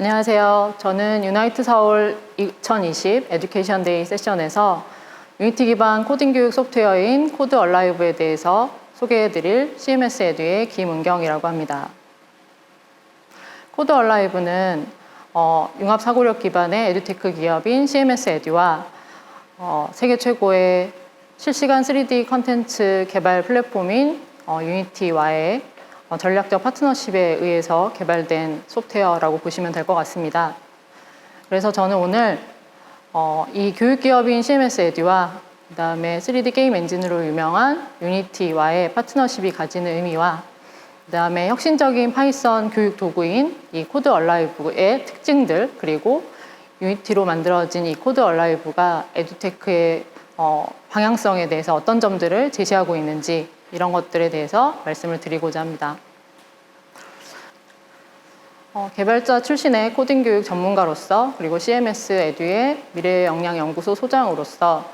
안녕하세요. 저는 유나이트 서울 2020 에듀케이션 데이 세션에서 유니티 기반 코딩 교육 소프트웨어인 코드 얼라이브에 대해서 소개해드릴 CMS 에듀의 김은경이라고 합니다. 코드 얼라이브는 융합 사고력 기반의 에듀테크 기업인 CMS 에듀와 세계 최고의 실시간 3D 컨텐츠 개발 플랫폼인 유니티와의 전략적 파트너십에 의해서 개발된 소프트웨어라고 보시면 될 것 같습니다. 그래서 저는 오늘 이 교육기업인 CMS 에듀와 그 다음에 3D 게임 엔진으로 유명한 유니티와의 파트너십이 가지는 의미와 그 다음에 혁신적인 파이썬 교육 도구인 이 코드 얼라이브의 특징들, 그리고 유니티로 만들어진 이 코드 얼라이브가 에듀테크의 방향성에 대해서 어떤 점들을 제시하고 있는지, 이런 것들에 대해서 말씀을 드리고자 합니다. 개발자 출신의 코딩 교육 전문가로서, 그리고 CMS 에듀의 미래 역량 연구소 소장으로서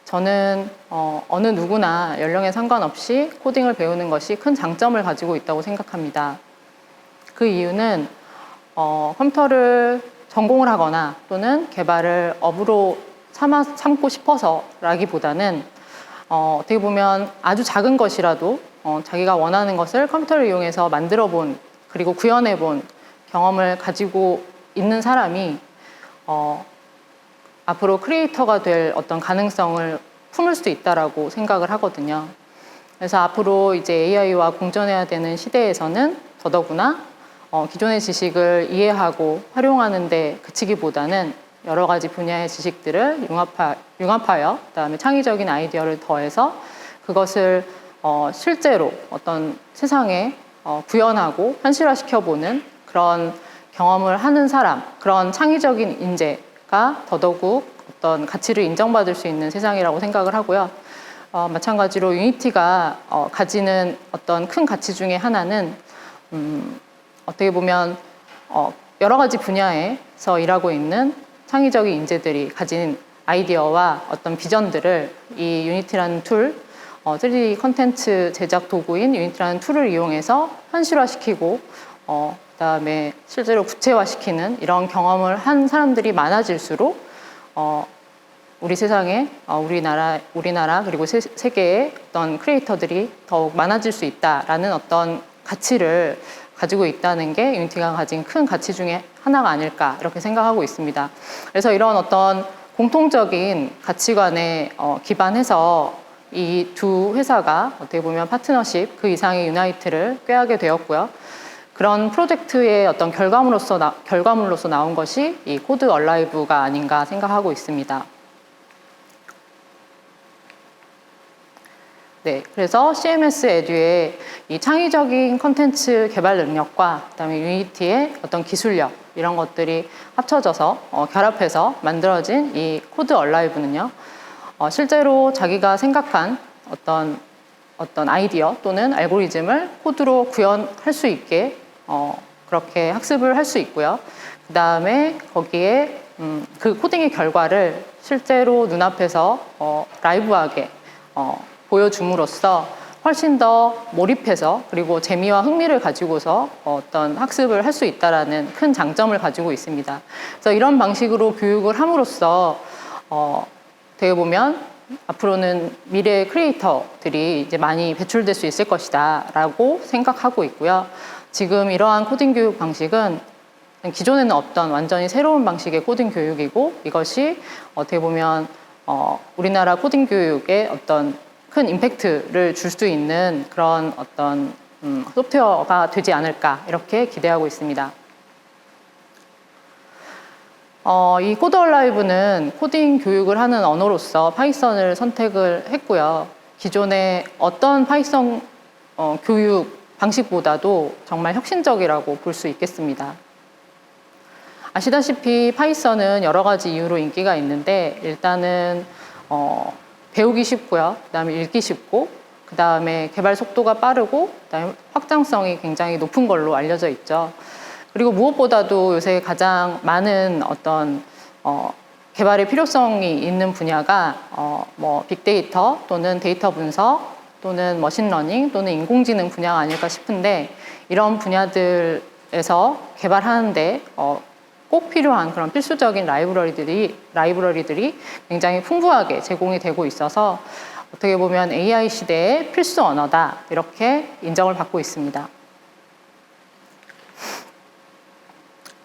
저는 어느 누구나 연령에 상관없이 코딩을 배우는 것이 큰 장점을 가지고 있다고 생각합니다. 그 이유는 컴퓨터를 전공을 하거나 또는 개발을 업으로 삼고 싶어서라기보다는 어떻게 보면 아주 작은 것이라도 자기가 원하는 것을 컴퓨터를 이용해서 만들어 본, 그리고 구현해 본 경험을 가지고 있는 사람이 앞으로 크리에이터가 될 어떤 가능성을 품을 수 있다라고 생각을 하거든요. 그래서 앞으로 이제 AI와 공존해야 되는 시대에서는 더더구나 기존의 지식을 이해하고 활용하는 데 그치기보다는 여러 가지 분야의 지식들을 융합하여 그다음에 창의적인 아이디어를 더해서 그것을 실제로 어떤 세상에 구현하고 현실화시켜보는 그런 경험을 하는 사람, 그런 창의적인 인재가 더더욱 어떤 가치를 인정받을 수 있는 세상이라고 생각을 하고요. 마찬가지로 유니티가 가지는 어떤 큰 가치 중에 하나는 어떻게 보면 여러 가지 분야에서 일하고 있는 창의적인 인재들이 가진 아이디어와 어떤 비전들을 이 유니티라는 툴, 3D 컨텐츠 제작 도구인 유니티라는 툴을 이용해서 현실화시키고 그다음에 실제로 구체화시키는 이런 경험을 한 사람들이 많아질수록 우리 세상에 우리나라 그리고 세계의 어떤 크리에이터들이 더욱 많아질 수 있다라는 어떤 가치를 가지고 있다는 게 유니티가 가진 큰 가치 중에 하나가 아닐까, 이렇게 생각하고 있습니다. 그래서 이런 어떤 공통적인 가치관에 기반해서 이 두 회사가 어떻게 보면 파트너십 그 이상의 유나이트를 꾀하게 되었고요. 그런 프로젝트의 어떤 결과물로서 나온 것이 이 코드 얼라이브가 아닌가 생각하고 있습니다. 네, 그래서 CMS 에듀의 이 창의적인 컨텐츠 개발 능력과 그다음에 유니티의 어떤 기술력, 이런 것들이 합쳐져서 결합해서 만들어진 이 코드 얼라이브는요, 실제로 자기가 생각한 어떤 아이디어 또는 알고리즘을 코드로 구현할 수 있게 그렇게 학습을 할 수 있고요. 그 다음에 거기에 그 코딩의 결과를 실제로 눈앞에서 라이브하게 보여줌으로써 훨씬 더 몰입해서, 그리고 재미와 흥미를 가지고서 어떤 학습을 할 수 있다라는 큰 장점을 가지고 있습니다. 그래서 이런 방식으로 교육을 함으로써 되게 보면 앞으로는 미래의 크리에이터들이 이제 많이 배출될 수 있을 것이다라고 생각하고 있고요. 지금 이러한 코딩 교육 방식은 기존에는 없던 완전히 새로운 방식의 코딩 교육이고, 이것이 어떻게 보면 우리나라 코딩 교육에 어떤 큰 임팩트를 줄 수 있는 그런 어떤 소프트웨어가 되지 않을까, 이렇게 기대하고 있습니다. 이 코드 얼라이브는 코딩 교육을 하는 언어로서 파이썬을 선택을 했고요. 기존의 어떤 파이썬 교육 방식보다도 정말 혁신적이라고 볼 수 있겠습니다. 아시다시피 파이썬은 여러 가지 이유로 인기가 있는데, 일단은 배우기 쉽고요. 그 다음에 읽기 쉽고, 그 다음에 개발 속도가 빠르고, 그 다음에 확장성이 굉장히 높은 걸로 알려져 있죠. 그리고 무엇보다도 요새 가장 많은 어떤 개발의 필요성이 있는 분야가 빅데이터 또는 데이터 분석 또는 머신러닝 또는 인공지능 분야가 아닐까 싶은데, 이런 분야들에서 개발하는데 꼭 필요한 그런 필수적인 라이브러리들이 굉장히 풍부하게 제공이 되고 있어서 어떻게 보면 AI 시대의 필수 언어다 이렇게 인정을 받고 있습니다.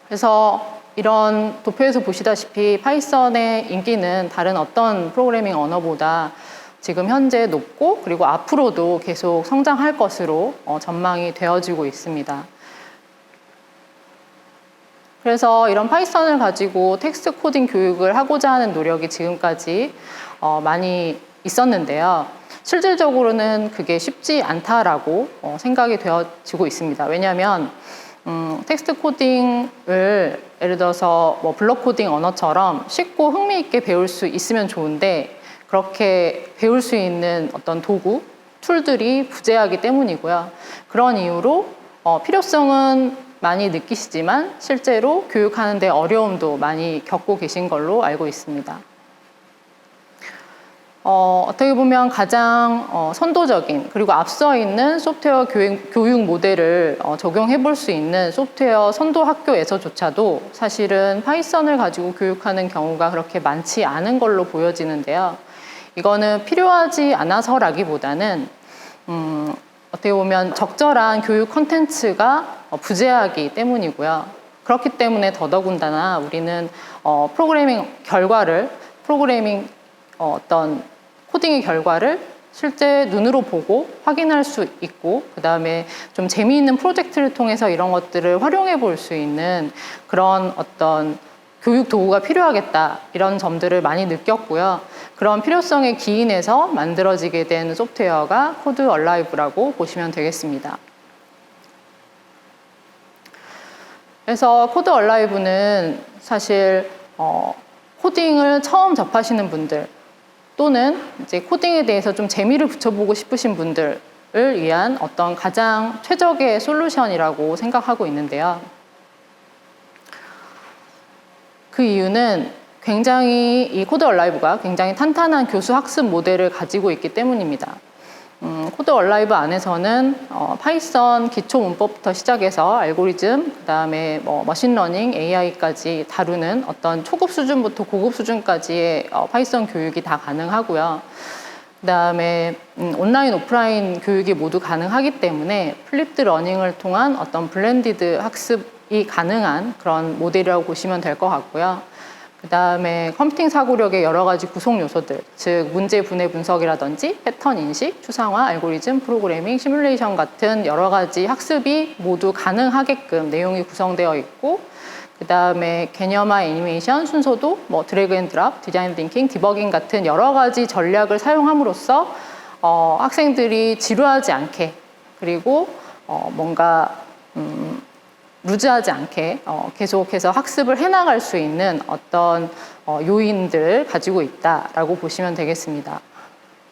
그래서 이런 도표에서 보시다시피 파이썬의 인기는 다른 어떤 프로그래밍 언어보다 지금 현재 높고 그리고 앞으로도 계속 성장할 것으로 전망이 되어지고 있습니다. 그래서 이런 파이썬을 가지고 텍스트 코딩 교육을 하고자 하는 노력이 지금까지 많이 있었는데요. 실질적으로는 그게 쉽지 않다라고 생각이 되어지고 있습니다. 왜냐하면 텍스트 코딩을 예를 들어서 뭐 블록 코딩 언어처럼 쉽고 흥미있게 배울 수 있으면 좋은데 그렇게 배울 수 있는 어떤 도구, 툴들이 부재하기 때문이고요. 그런 이유로 필요성은 많이 느끼시지만 실제로 교육하는 데 어려움도 많이 겪고 계신 걸로 알고 있습니다. 어떻게 보면 가장 선도적인 그리고 앞서 있는 소프트웨어 교육 모델을 적용해 볼 수 있는 소프트웨어 선도 학교에서조차도 사실은 파이썬을 가지고 교육하는 경우가 그렇게 많지 않은 걸로 보여지는데요. 이거는 필요하지 않아서라기보다는 어떻게 보면 적절한 교육 콘텐츠가 부재하기 때문이고요. 그렇기 때문에 더더군다나 우리는 프로그래밍 어떤 코딩의 결과를 실제 눈으로 보고 확인할 수 있고 그 다음에 좀 재미있는 프로젝트를 통해서 이런 것들을 활용해 볼 수 있는 그런 어떤 교육 도구가 필요하겠다 이런 점들을 많이 느꼈고요. 그런 필요성에 기인해서 만들어지게 된 소프트웨어가 코드 얼라이브라고 보시면 되겠습니다. 그래서 코드 얼라이브는 사실 코딩을 처음 접하시는 분들 또는 이제 코딩에 대해서 좀 재미를 붙여보고 싶으신 분들을 위한 어떤 가장 최적의 솔루션이라고 생각하고 있는데요. 그 이유는 굉장히 이 코드 얼라이브가 굉장히 탄탄한 교수 학습 모델을 가지고 있기 때문입니다. 코드 얼라이브 안에서는 파이썬 기초 문법부터 시작해서 알고리즘, 그 다음에 머신러닝, AI까지 다루는 어떤 초급 수준부터 고급 수준까지의 파이썬 교육이 다 가능하고요. 그 다음에 온라인, 오프라인 교육이 모두 가능하기 때문에 플립드 러닝을 통한 어떤 블렌디드 학습이 가능한 그런 모델이라고 보시면 될 것 같고요. 그 다음에 컴퓨팅 사고력의 여러 가지 구성 요소들, 즉 문제 분해 분석이라든지 패턴 인식, 추상화, 알고리즘, 프로그래밍, 시뮬레이션 같은 여러 가지 학습이 모두 가능하게끔 내용이 구성되어 있고 그 다음에 개념화, 애니메이션, 순서도, 드래그 앤 드랍, 디자인 띵킹, 디버깅 같은 여러 가지 전략을 사용함으로써 학생들이 지루하지 않게 그리고 뭔가 루즈하지 않게 계속해서 학습을 해나갈 수 있는 어떤 요인들을 가지고 있다라고 보시면 되겠습니다.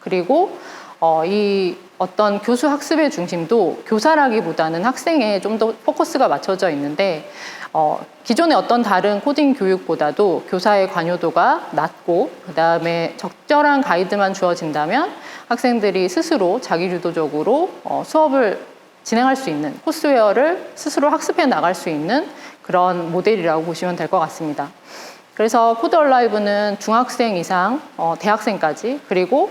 그리고 이 어떤 교수 학습의 중심도 교사라기보다는 학생에 좀 더 포커스가 맞춰져 있는데 기존의 어떤 다른 코딩 교육보다도 교사의 관여도가 낮고 그 다음에 적절한 가이드만 주어진다면 학생들이 스스로 자기주도적으로 수업을 진행할 수 있는 코스웨어를 스스로 학습해 나갈 수 있는 그런 모델이라고 보시면 될 것 같습니다. 그래서 코드 얼라이브는 중학생 이상, 대학생까지 그리고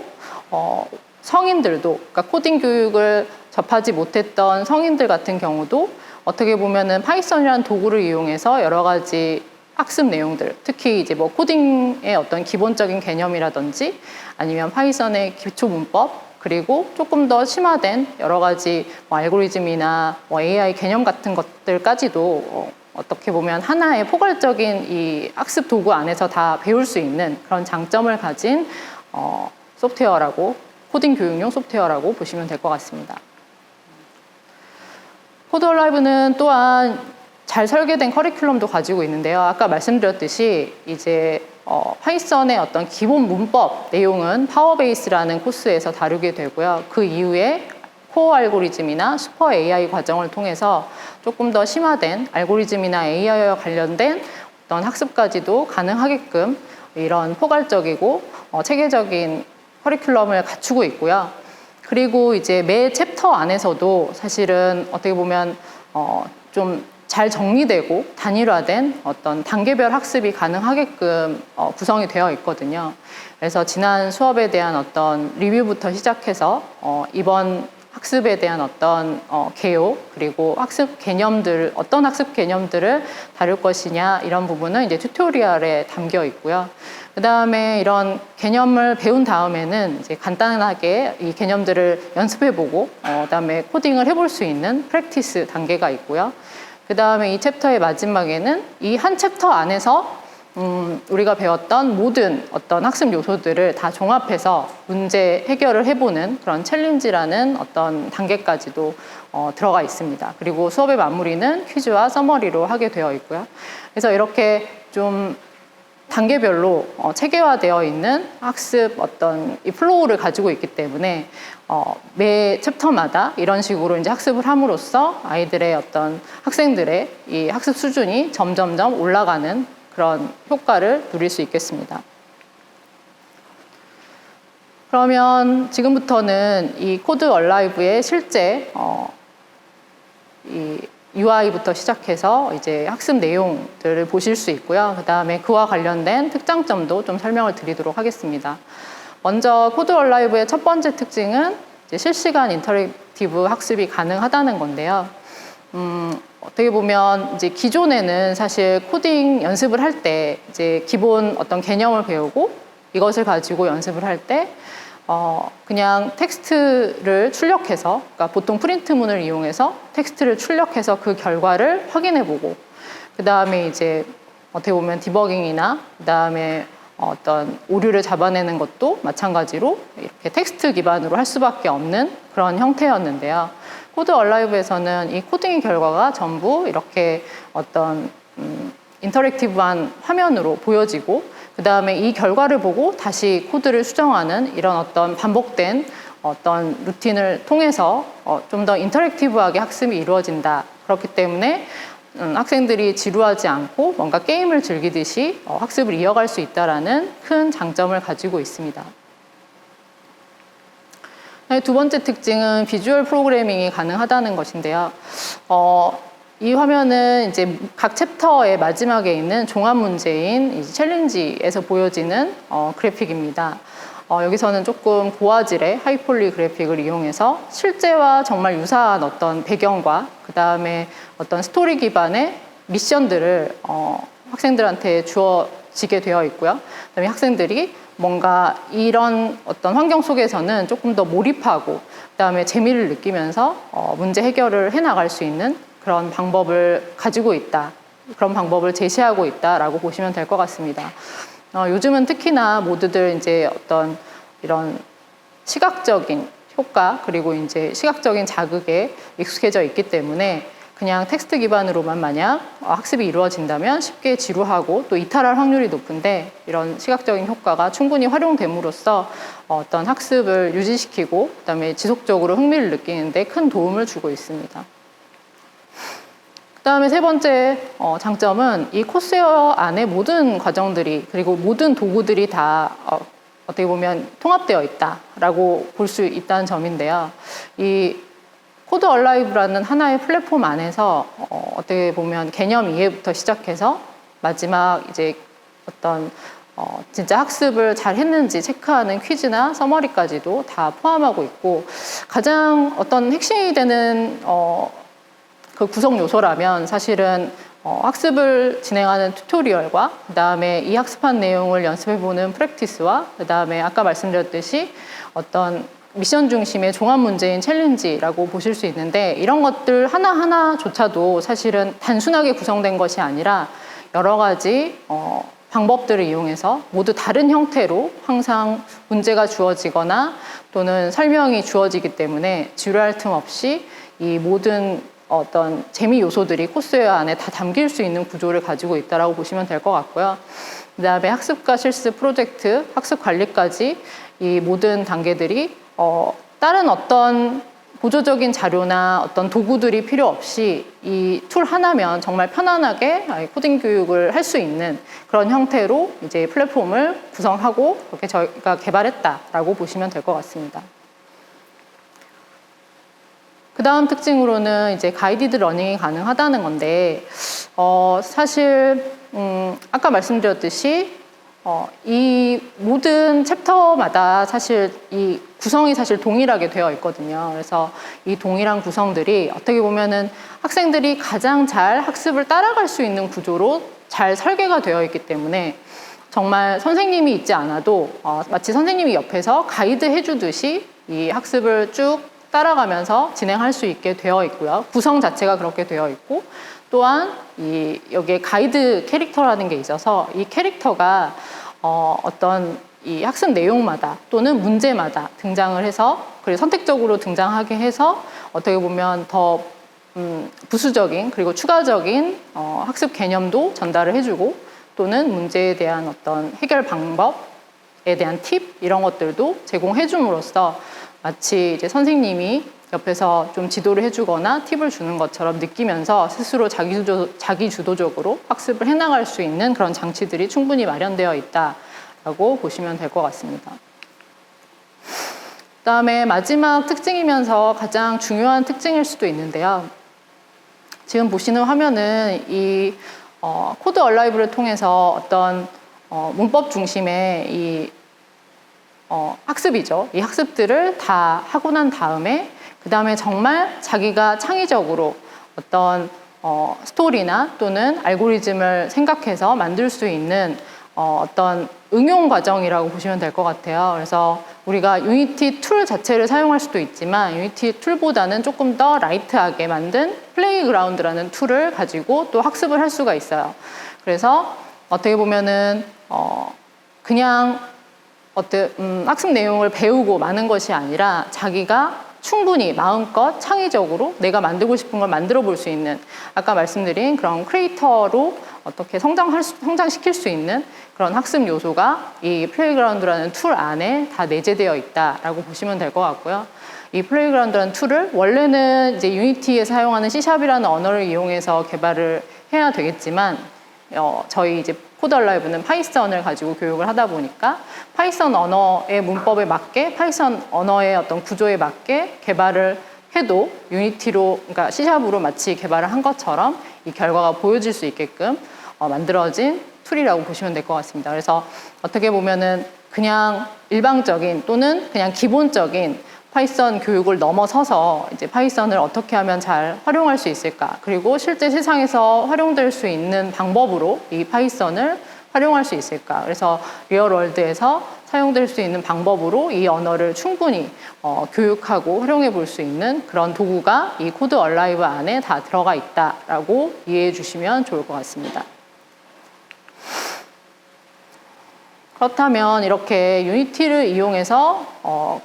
성인들도 그러니까 코딩 교육을 접하지 못했던 성인들 같은 경우도 어떻게 보면은 파이썬이라는 도구를 이용해서 여러 가지 학습 내용들, 특히 이제 코딩의 어떤 기본적인 개념이라든지 아니면 파이썬의 기초 문법 그리고 조금 더 심화된 여러 가지 알고리즘이나 AI 개념 같은 것들까지도 어떻게 보면 하나의 포괄적인 이 학습 도구 안에서 다 배울 수 있는 그런 장점을 가진 소프트웨어라고 코딩 교육용 소프트웨어라고 보시면 될 것 같습니다. 코드 얼라이브는 또한 잘 설계된 커리큘럼도 가지고 있는데요. 아까 말씀드렸듯이 이제 파이썬의 어떤 기본 문법 내용은 파워베이스라는 코스에서 다루게 되고요. 그 이후에 코어 알고리즘이나 슈퍼 AI 과정을 통해서 조금 더 심화된 알고리즘이나 AI와 관련된 어떤 학습까지도 가능하게끔 이런 포괄적이고 체계적인 커리큘럼을 갖추고 있고요. 그리고 이제 매 챕터 안에서도 사실은 어떻게 보면 좀 잘 정리되고 단일화된 어떤 단계별 학습이 가능하게끔 구성이 되어 있거든요. 그래서 지난 수업에 대한 어떤 리뷰부터 시작해서 이번 학습에 대한 어떤 개요, 그리고 학습 개념들, 어떤 학습 개념들을 다룰 것이냐, 이런 부분은 이제 튜토리얼에 담겨 있고요. 그 다음에 이런 개념을 배운 다음에는 이제 간단하게 이 개념들을 연습해보고, 그 다음에 코딩을 해볼 수 있는 프랙티스 단계가 있고요. 그 다음에 이 챕터의 마지막에는 이 한 챕터 안에서 우리가 배웠던 모든 어떤 학습 요소들을 다 종합해서 문제 해결을 해보는 그런 챌린지라는 어떤 단계까지도 들어가 있습니다. 그리고 수업의 마무리는 퀴즈와 서머리로 하게 되어 있고요. 그래서 이렇게 좀 단계별로 체계화되어 있는 학습 어떤 이 플로우를 가지고 있기 때문에 매 챕터마다 이런 식으로 이제 학습을 함으로써 아이들의 어떤 학생들의 이 학습 수준이 점점점 올라가는 그런 효과를 누릴 수 있겠습니다. 그러면 지금부터는 이 코드 얼라이브의 실제 이 UI부터 시작해서 이제 학습 내용들을 보실 수 있고요. 그 다음에 그와 관련된 특장점도 좀 설명을 드리도록 하겠습니다. 먼저 코드 얼라이브의 첫 번째 특징은 이제 실시간 인터랙티브 학습이 가능하다는 건데요. 어떻게 보면 이제 기존에는 사실 코딩 연습을 할 때 이제 기본 어떤 개념을 배우고 이것을 가지고 연습을 할 때 그냥 텍스트를 출력해서, 그러니까 보통 프린트문을 이용해서 텍스트를 출력해서 그 결과를 확인해보고, 그 다음에 이제 어떻게 보면 디버깅이나 그 다음에 어떤 오류를 잡아내는 것도 마찬가지로 이렇게 텍스트 기반으로 할 수밖에 없는 그런 형태였는데요. 코드 얼라이브에서는 이 코딩의 결과가 전부 이렇게 어떤 인터랙티브한 화면으로 보여지고, 그 다음에 이 결과를 보고 다시 코드를 수정하는 이런 어떤 반복된 어떤 루틴을 통해서 좀 더 인터랙티브하게 학습이 이루어진다. 그렇기 때문에 학생들이 지루하지 않고 뭔가 게임을 즐기듯이 학습을 이어갈 수 있다는 큰 장점을 가지고 있습니다. 두 번째 특징은 비주얼 프로그래밍이 가능하다는 것인데요. 이 화면은 이제 각 챕터의 마지막에 있는 종합 문제인 이제 챌린지에서 보여지는 그래픽입니다. 여기서는 조금 고화질의 하이폴리 그래픽을 이용해서 실제와 정말 유사한 어떤 배경과 그 다음에 어떤 스토리 기반의 미션들을 학생들한테 주어지게 되어 있고요. 그다음에 학생들이 뭔가 이런 어떤 환경 속에서는 조금 더 몰입하고 그다음에 재미를 느끼면서 문제 해결을 해나갈 수 있는 그런 방법을 가지고 있다. 그런 방법을 제시하고 있다라고 보시면 될 것 같습니다. 요즘은 특히나 모두들 이제 어떤 이런 시각적인 효과 그리고 이제 시각적인 자극에 익숙해져 있기 때문에 그냥 텍스트 기반으로만 만약 학습이 이루어진다면 쉽게 지루하고 또 이탈할 확률이 높은데, 이런 시각적인 효과가 충분히 활용됨으로써 어떤 학습을 유지시키고 그다음에 지속적으로 흥미를 느끼는데 큰 도움을 주고 있습니다. 그 다음에 세 번째 장점은 이 코스웨어 안에 모든 과정들이 그리고 모든 도구들이 다 어떻게 보면 통합되어 있다라고 볼 수 있다는 점인데요. 이 코드 얼라이브라는 하나의 플랫폼 안에서 어떻게 보면 개념 이해부터 시작해서 마지막 이제 어떤 진짜 학습을 잘 했는지 체크하는 퀴즈나 서머리까지도 다 포함하고 있고, 가장 어떤 핵심이 되는 그 구성 요소라면 사실은 학습을 진행하는 튜토리얼과 그 다음에 이 학습한 내용을 연습해보는 프랙티스와 그 다음에 아까 말씀드렸듯이 어떤 미션 중심의 종합 문제인 챌린지라고 보실 수 있는데, 이런 것들 하나하나조차도 사실은 단순하게 구성된 것이 아니라 여러 가지 방법들을 이용해서 모두 다른 형태로 항상 문제가 주어지거나 또는 설명이 주어지기 때문에 지루할 틈 없이 이 모든 어떤 재미 요소들이 코스웨어 안에 다 담길 수 있는 구조를 가지고 있다고 보시면 될 것 같고요. 그 다음에 학습과 실습 프로젝트, 학습 관리까지 이 모든 단계들이 다른 어떤 보조적인 자료나 어떤 도구들이 필요 없이 이 툴 하나면 정말 편안하게 코딩 교육을 할 수 있는 그런 형태로 이제 플랫폼을 구성하고 그렇게 저희가 개발했다라고 보시면 될 것 같습니다. 그 다음 특징으로는 이제 가이디드 러닝이 가능하다는 건데, 사실, 아까 말씀드렸듯이, 이 모든 챕터마다 사실 이 구성이 사실 동일하게 되어 있거든요. 그래서 이 동일한 구성들이 어떻게 보면은 학생들이 가장 잘 학습을 따라갈 수 있는 구조로 잘 설계가 되어 있기 때문에 정말 선생님이 있지 않아도 마치 선생님이 옆에서 가이드 해주듯이 이 학습을 쭉 따라가면서 진행할 수 있게 되어 있고요. 구성 자체가 그렇게 되어 있고, 또한 여기에 가이드 캐릭터라는 게 있어서 이 캐릭터가 어떤 이 학습 내용마다 또는 문제마다 등장을 해서, 그리고 선택적으로 등장하게 해서 어떻게 보면 더 부수적인 그리고 추가적인 학습 개념도 전달을 해주고, 또는 문제에 대한 어떤 해결 방법에 대한 팁 이런 것들도 제공해 줌으로써 마치 이제 선생님이 옆에서 좀 지도를 해주거나 팁을 주는 것처럼 느끼면서 스스로 자기 주도적으로 학습을 해나갈 수 있는 그런 장치들이 충분히 마련되어 있다라고 보시면 될 것 같습니다. 그다음에 마지막 특징이면서 가장 중요한 특징일 수도 있는데요. 지금 보시는 화면은 이 코드 얼라이브를 통해서 어떤 문법 중심의 이 학습이죠. 이 학습들을 다 하고 난 다음에 그 다음에 정말 자기가 창의적으로 어떤 스토리나 또는 알고리즘을 생각해서 만들 수 있는 어떤 응용 과정이라고 보시면 될 것 같아요. 그래서 우리가 유니티 툴 자체를 사용할 수도 있지만 유니티 툴보다는 조금 더 라이트하게 만든 플레이그라운드라는 툴을 가지고 또 학습을 할 수가 있어요. 그래서 어떻게 보면은 그냥 학습 내용을 배우고 마는 것이 아니라 자기가 충분히 마음껏 창의적으로 내가 만들고 싶은 걸 만들어 볼 수 있는, 아까 말씀드린 그런 크리에이터로 어떻게 성장시킬 수 있는 그런 학습 요소가 이 플레이그라운드라는 툴 안에 다 내재되어 있다라고 보시면 될 것 같고요. 이 플레이그라운드라는 툴을 원래는 이제 유니티에 사용하는 C샵이라는 언어를 이용해서 개발을 해야 되겠지만 저희 이제 코드 얼라이브는 파이썬을 가지고 교육을 하다 보니까 파이썬 언어의 문법에 맞게, 파이썬 언어의 어떤 구조에 맞게 개발을 해도 유니티로, 그러니까 C샵으로 마치 개발을 한 것처럼 이 결과가 보여질 수 있게끔 만들어진 툴이라고 보시면 될 것 같습니다. 그래서 어떻게 보면은 그냥 일방적인 또는 그냥 기본적인 파이썬 교육을 넘어서서 이제 파이썬을 어떻게 하면 잘 활용할 수 있을까, 그리고 실제 세상에서 활용될 수 있는 방법으로 이 파이썬을 활용할 수 있을까, 그래서 리얼월드에서 사용될 수 있는 방법으로 이 언어를 충분히 교육하고 활용해 볼 수 있는 그런 도구가 이 코드 얼라이브 안에 다 들어가 있다라고 이해해 주시면 좋을 것 같습니다. 그렇다면 이렇게 유니티를 이용해서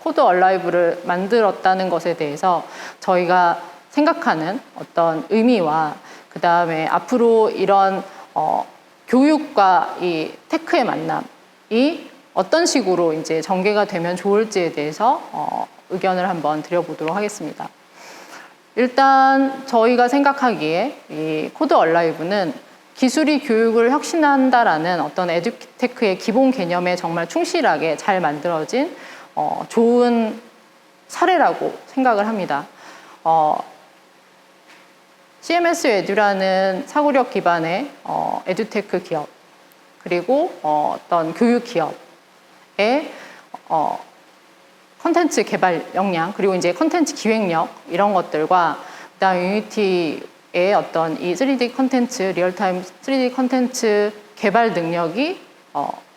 코드 얼라이브를 만들었다는 것에 대해서 저희가 생각하는 어떤 의미와 그 다음에 앞으로 이런 교육과 이 테크의 만남이 어떤 식으로 이제 전개가 되면 좋을지에 대해서 의견을 한번 드려보도록 하겠습니다. 일단 저희가 생각하기에 이 코드 얼라이브는 기술이 교육을 혁신한다라는 어떤 에듀테크의 기본 개념에 정말 충실하게 잘 만들어진 좋은 사례라고 생각을 합니다. CMS 에듀라는 사고력 기반의 에듀테크 기업, 그리고 어떤 교육 기업의 컨텐츠 개발 역량, 그리고 이제 컨텐츠 기획력 이런 것들과 그다음 유니티의 어떤 이 3D 컨텐츠, 리얼타임 3D 컨텐츠 개발 능력이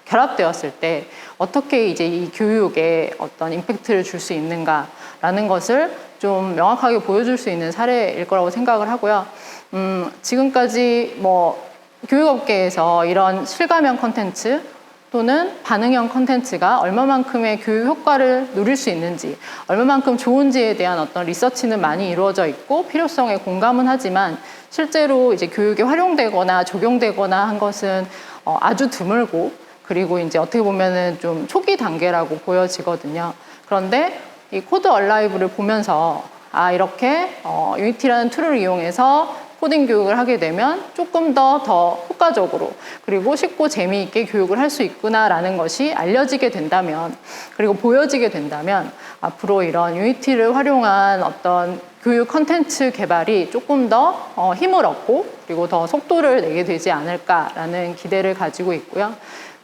결합되었을 때 어떻게 이제 이 교육에 어떤 임팩트를 줄 수 있는가라는 것을 좀 명확하게 보여줄 수 있는 사례일 거라고 생각을 하고요. 지금까지 뭐 교육업계에서 이런 실감형 컨텐츠 또는 반응형 컨텐츠가 얼마만큼의 교육 효과를 누릴 수 있는지, 얼마만큼 좋은지에 대한 어떤 리서치는 많이 이루어져 있고 필요성에 공감은 하지만 실제로 이제 교육에 활용되거나 적용되거나 한 것은 아주 드물고, 그리고 이제 어떻게 보면은 좀 초기 단계라고 보여지거든요. 그런데 이 코드 얼라이브를 보면서 이렇게 유니티라는 툴을 이용해서 코딩 교육을 하게 되면 조금 더 효과적으로 그리고 쉽고 재미있게 교육을 할 수 있구나라는 것이 알려지게 된다면, 그리고 보여지게 된다면 앞으로 이런 유니티를 활용한 어떤 교육 컨텐츠 개발이 조금 더 힘을 얻고 그리고 더 속도를 내게 되지 않을까라는 기대를 가지고 있고요.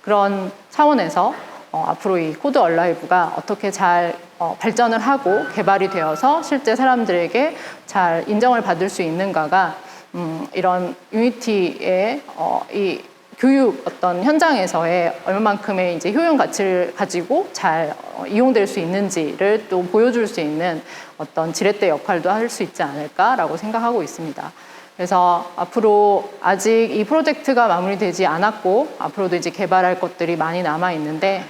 그런 차원에서 앞으로 이 코드 얼라이브가 어떻게 잘 발전을 하고 개발이 되어서 실제 사람들에게 잘 인정을 받을 수 있는가가 이런 유니티의 이 교육 어떤 현장에서의 얼마만큼의 이제 효용 가치를 가지고 잘 이용될 수 있는지를 또 보여줄 수 있는 어떤 지렛대 역할도 할 수 있지 않을까라고 생각하고 있습니다. 그래서 앞으로 아직 이 프로젝트가 마무리되지 않았고 앞으로도 이제 개발할 것들이 많이 남아 있는데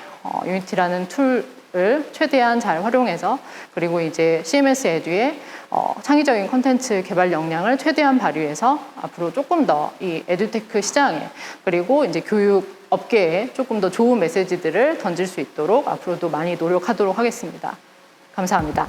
유니티라는 툴을 최대한 잘 활용해서 그리고 이제 CMS 에듀의 창의적인 콘텐츠 개발 역량을 최대한 발휘해서 앞으로 조금 더 이 에듀테크 시장에 그리고 이제 교육 업계에 조금 더 좋은 메시지들을 던질 수 있도록 앞으로도 많이 노력하도록 하겠습니다. 감사합니다.